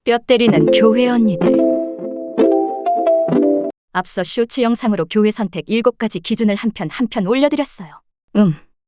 뼈 때리는 교회 언니들. 앞서 쇼츠 영상으로 교회 선택 7가지 기준을 한 편 올려드렸어요.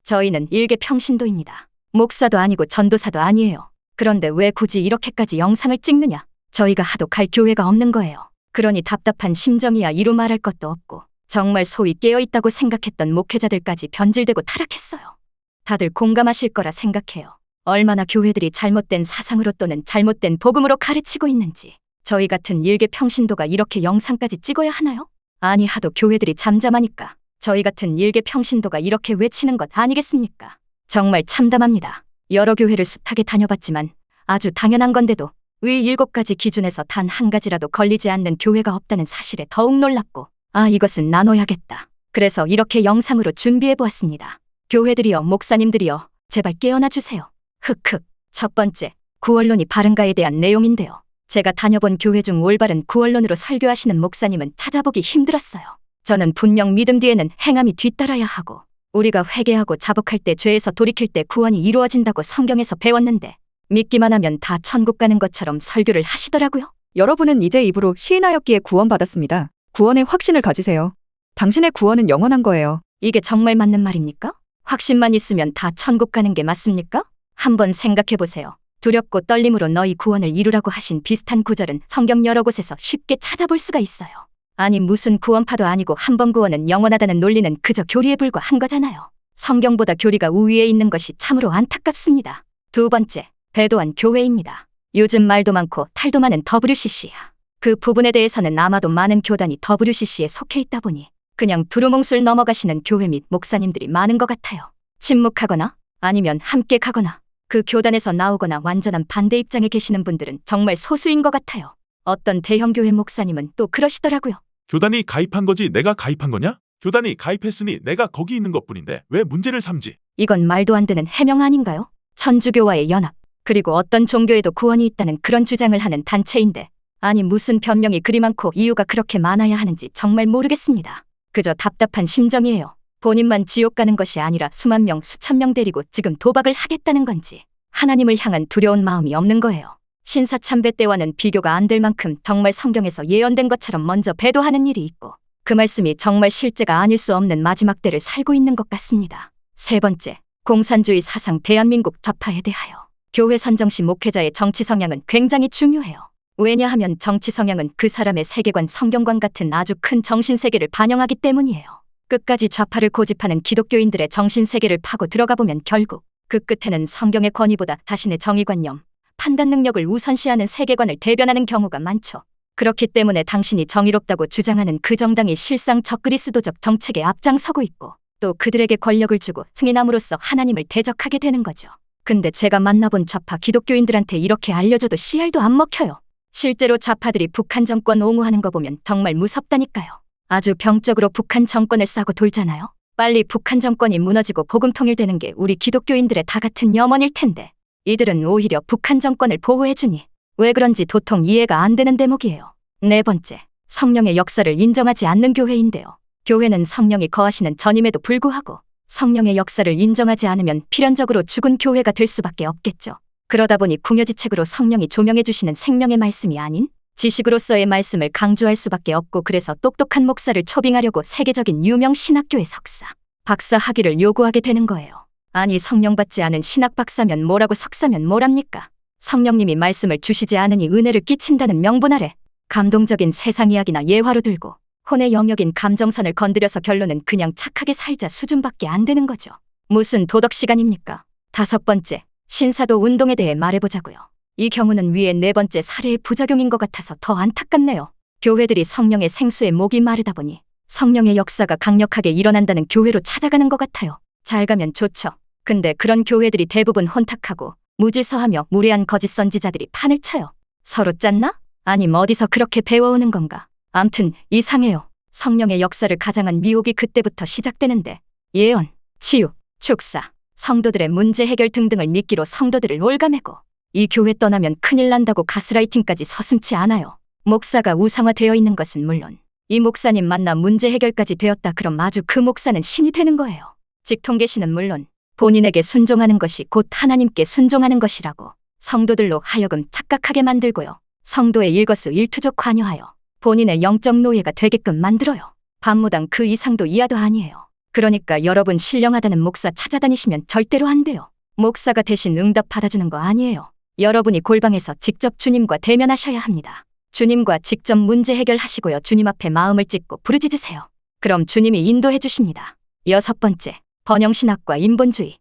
저희는 일개 평신도입니다. 목사도 아니고 전도사도 아니에요. 그런데 왜 굳이 이렇게까지 영상을 찍느냐? 저희가 하도 갈 교회가 없는 거예요. 그러니 답답한 심정이야 이루 말할 것도 없고, 정말 소위 깨어있다고 생각했던 목회자들까지 변질되고 타락했어요. 다들 공감하실 거라 생각해요. 얼마나 교회들이 잘못된 사상으로 또는 잘못된 복음으로 가르치고 있는지. 저희 같은 일개 평신도가 이렇게 영상까지 찍어야 하나요? 아니, 하도 교회들이 잠잠하니까 저희 같은 일개 평신도가 이렇게 외치는 것 아니겠습니까? 정말 참담합니다. 여러 교회를 숱하게 다녀봤지만 아주 당연한 건데도 위 7가지 기준에서 단 한 가지라도 걸리지 않는 교회가 없다는 사실에 더욱 놀랍고, 이것은 나눠야겠다. 그래서 이렇게 영상으로 준비해보았습니다. 교회들이여, 목사님들이여, 제발 깨어나 주세요. 흑흑. 첫 번째, 구원론이 바른가에 대한 내용인데요. 제가 다녀본 교회 중 올바른 구원론으로 설교하시는 목사님은 찾아보기 힘들었어요. 저는 분명 믿음 뒤에는 행함이 뒤따라야 하고, 우리가 회개하고 자복할 때, 죄에서 돌이킬 때 구원이 이루어진다고 성경에서 배웠는데, 믿기만 하면 다 천국 가는 것처럼 설교를 하시더라고요. 여러분은 이제 입으로 시인하였기에 구원받았습니다. 구원의 확신을 가지세요. 당신의 구원은 영원한 거예요. 이게 정말 맞는 말입니까? 확신만 있으면 다 천국 가는 게 맞습니까? 한번 생각해보세요. 두렵고 떨림으로 너희 구원을 이루라고 하신 비슷한 구절은 성경 여러 곳에서 쉽게 찾아볼 수가 있어요. 아니, 무슨 구원파도 아니고 한 번 구원은 영원하다는 논리는 그저 교리에 불과한 거잖아요. 성경보다 교리가 우위에 있는 것이 참으로 안타깝습니다. 두 번째, 배도한 교회입니다. 요즘 말도 많고 탈도 많은 WCC. 그 부분에 대해서는 아마도 많은 교단이 WCC에 속해 있다 보니 그냥 두루뭉술 넘어가시는 교회 및 목사님들이 많은 것 같아요. 침묵하거나 아니면 함께 가거나 그 교단에서 나오거나 완전한 반대 입장에 계시는 분들은 정말 소수인 것 같아요. 어떤 대형교회 목사님은 또 그러시더라고요. 교단이 가입한 거지 내가 가입한 거냐? 교단이 가입했으니 내가 거기 있는 것뿐인데 왜 문제를 삼지? 이건 말도 안 되는 해명 아닌가요? 천주교와의 연합, 그리고 어떤 종교에도 구원이 있다는 그런 주장을 하는 단체인데, 아니 무슨 변명이 그리 많고 이유가 그렇게 많아야 하는지 정말 모르겠습니다. 그저 답답한 심정이에요. 본인만 지옥 가는 것이 아니라 수만 명, 수천 명 데리고 지금 도박을 하겠다는 건지 하나님을 향한 두려운 마음이 없는 거예요. 신사참배 때와는 비교가 안 될 만큼 정말 성경에서 예언된 것처럼 먼저 배도하는 일이 있고, 그 말씀이 정말 실제가 아닐 수 없는 마지막 때를 살고 있는 것 같습니다. 세 번째, 공산주의 사상 대한민국 좌파에 대하여. 교회 선정 시 목회자의 정치 성향은 굉장히 중요해요. 왜냐하면 정치 성향은 그 사람의 세계관, 성경관 같은 아주 큰 정신세계를 반영하기 때문이에요. 끝까지 좌파를 고집하는 기독교인들의 정신세계를 파고 들어가 보면 결국 그 끝에는 성경의 권위보다 자신의 정의관념, 판단 능력을 우선시하는 세계관을 대변하는 경우가 많죠. 그렇기 때문에 당신이 정의롭다고 주장하는 그 정당이 실상 적그리스도적 정책에 앞장서고 있고, 또 그들에게 권력을 주고 승인함으로써 하나님을 대적하게 되는 거죠. 근데 제가 만나본 좌파 기독교인들한테 이렇게 알려줘도 씨알도 안 먹혀요. 실제로 좌파들이 북한 정권 옹호하는 거 보면 정말 무섭다니까요. 아주 병적으로 북한 정권을 싸고 돌잖아요. 빨리 북한 정권이 무너지고 복음 통일되는 게 우리 기독교인들의 다 같은 염원일 텐데, 이들은 오히려 북한 정권을 보호해주니 왜 그런지 도통 이해가 안 되는 대목이에요. 네 번째, 성령의 역사를 인정하지 않는 교회인데요. 교회는 성령이 거하시는 전임에도 불구하고 성령의 역사를 인정하지 않으면 필연적으로 죽은 교회가 될 수밖에 없겠죠. 그러다 보니 궁여지책으로 성령이 조명해 주시는 생명의 말씀이 아닌 지식으로서의 말씀을 강조할 수밖에 없고, 그래서 똑똑한 목사를 초빙하려고 세계적인 유명 신학교의 석사, 박사 학위를 요구하게 되는 거예요. 아니, 성령 받지 않은 신학 박사면 뭐라고, 석사면 뭐랍니까? 성령님이 말씀을 주시지 않으니 은혜를 끼친다는 명분 아래 감동적인 세상 이야기나 예화로 들고 혼의 영역인 감정선을 건드려서 결론은 그냥 착하게 살자 수준밖에 안 되는 거죠. 무슨 도덕 시간입니까? 다섯 번째, 신사도 운동에 대해 말해보자고요. 이 경우는 위의 네 번째 사례의 부작용인 것 같아서 더 안타깝네요. 교회들이 성령의 생수에 목이 마르다 보니 성령의 역사가 강력하게 일어난다는 교회로 찾아가는 것 같아요. 잘 가면 좋죠. 근데 그런 교회들이 대부분 혼탁하고 무질서하며 무례한 거짓 선지자들이 판을 쳐요. 서로 짰나? 아님 어디서 그렇게 배워오는 건가? 암튼 이상해요. 성령의 역사를 가장한 미혹이 그때부터 시작되는데, 예언, 치유, 축사, 성도들의 문제 해결 등등을 미끼로 성도들을 올가매고, 이 교회 떠나면 큰일 난다고 가스라이팅까지 서슴지 않아요. 목사가 우상화되어 있는 것은 물론 이 목사님 만나 문제 해결까지 되었다 그럼 아주 그 목사는 신이 되는 거예요. 직통계시는 물론 본인에게 순종하는 것이 곧 하나님께 순종하는 것이라고 성도들로 하여금 착각하게 만들고요. 성도의 일거수일투족 관여하여 본인의 영적 노예가 되게끔 만들어요. 반무당 그 이상도 이하도 아니에요. 그러니까 여러분 신령하다는 목사 찾아다니시면 절대로 안 돼요. 목사가 대신 응답 받아주는 거 아니에요. 여러분이 골방에서 직접 주님과 대면하셔야 합니다. 주님과 직접 문제 해결하시고요. 주님 앞에 마음을 찢고 부르짖으세요. 그럼 주님이 인도해 주십니다. 6번째, 번영신학과 인본주의.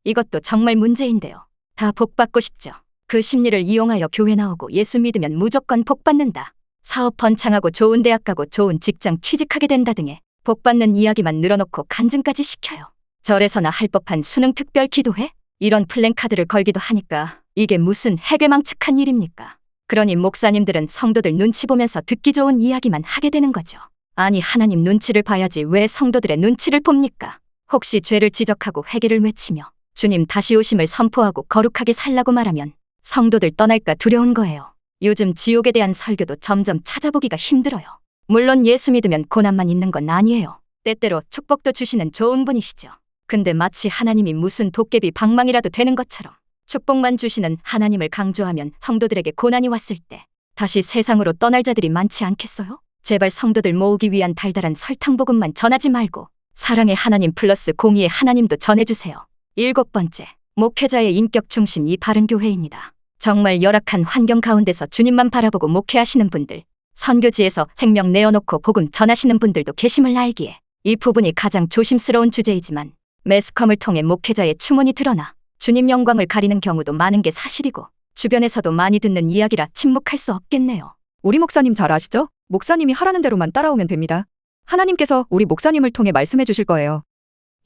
이것도 정말 문제인데요. 다 복받고 싶죠. 그 심리를 이용하여 교회 나오고 예수 믿으면 무조건 복받는다. 사업 번창하고 좋은 대학 가고 좋은 직장 취직하게 된다 등의 복받는 이야기만 늘어놓고 간증까지 시켜요. 절에서나 할 법한 수능 특별 기도회? 이런 플랜카드를 걸기도 하니까 이게 무슨 해괴망측한 일입니까? 그러니 목사님들은 성도들 눈치 보면서 듣기 좋은 이야기만 하게 되는 거죠. 아니 하나님 눈치를 봐야지 왜 성도들의 눈치를 봅니까? 혹시 죄를 지적하고 회개를 외치며 주님 다시 오심을 선포하고 거룩하게 살라고 말하면 성도들 떠날까 두려운 거예요. 요즘 지옥에 대한 설교도 점점 찾아보기가 힘들어요. 물론 예수 믿으면 고난만 있는 건 아니에요. 때때로 축복도 주시는 좋은 분이시죠. 근데 마치 하나님이 무슨 도깨비 방망이라도 되는 것처럼 축복만 주시는 하나님을 강조하면 성도들에게 고난이 왔을 때 다시 세상으로 떠날 자들이 많지 않겠어요? 제발 성도들 모으기 위한 달달한 설탕복음만 전하지 말고 사랑의 하나님 플러스 공의의 하나님도 전해주세요. 7번째, 목회자의 인격 중심 이 바른 교회입니다. 정말 열악한 환경 가운데서 주님만 바라보고 목회하시는 분들, 선교지에서 생명 내어놓고 복음 전하시는 분들도 계심을 알기에 이 부분이 가장 조심스러운 주제이지만 매스컴을 통해 목회자의 추문이 드러나 주님 영광을 가리는 경우도 많은 게 사실이고 주변에서도 많이 듣는 이야기라 침묵할 수 없겠네요. 우리 목사님 잘 아시죠? 목사님이 하라는 대로만 따라오면 됩니다. 하나님께서 우리 목사님을 통해 말씀해 주실 거예요.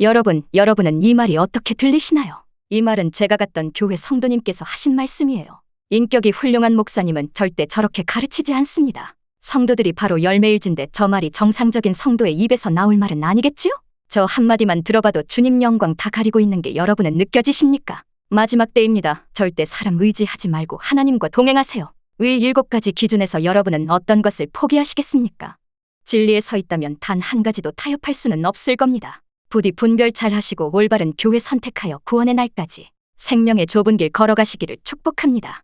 여러분은 이 말이 어떻게 들리시나요? 이 말은 제가 갔던 교회 성도님께서 하신 말씀이에요. 인격이 훌륭한 목사님은 절대 저렇게 가르치지 않습니다. 성도들이 바로 열매일진데 저 말이 정상적인 성도의 입에서 나올 말은 아니겠지요? 저 한마디만 들어봐도 주님 영광 다 가리고 있는 게 여러분은 느껴지십니까? 마지막 때입니다. 절대 사람 의지하지 말고 하나님과 동행하세요. 위 7가지 기준에서 여러분은 어떤 것을 포기하시겠습니까? 진리에 서 있다면 단 한 가지도 타협할 수는 없을 겁니다. 부디 분별 잘 하시고 올바른 교회 선택하여 구원의 날까지 생명의 좁은 길 걸어가시기를 축복합니다.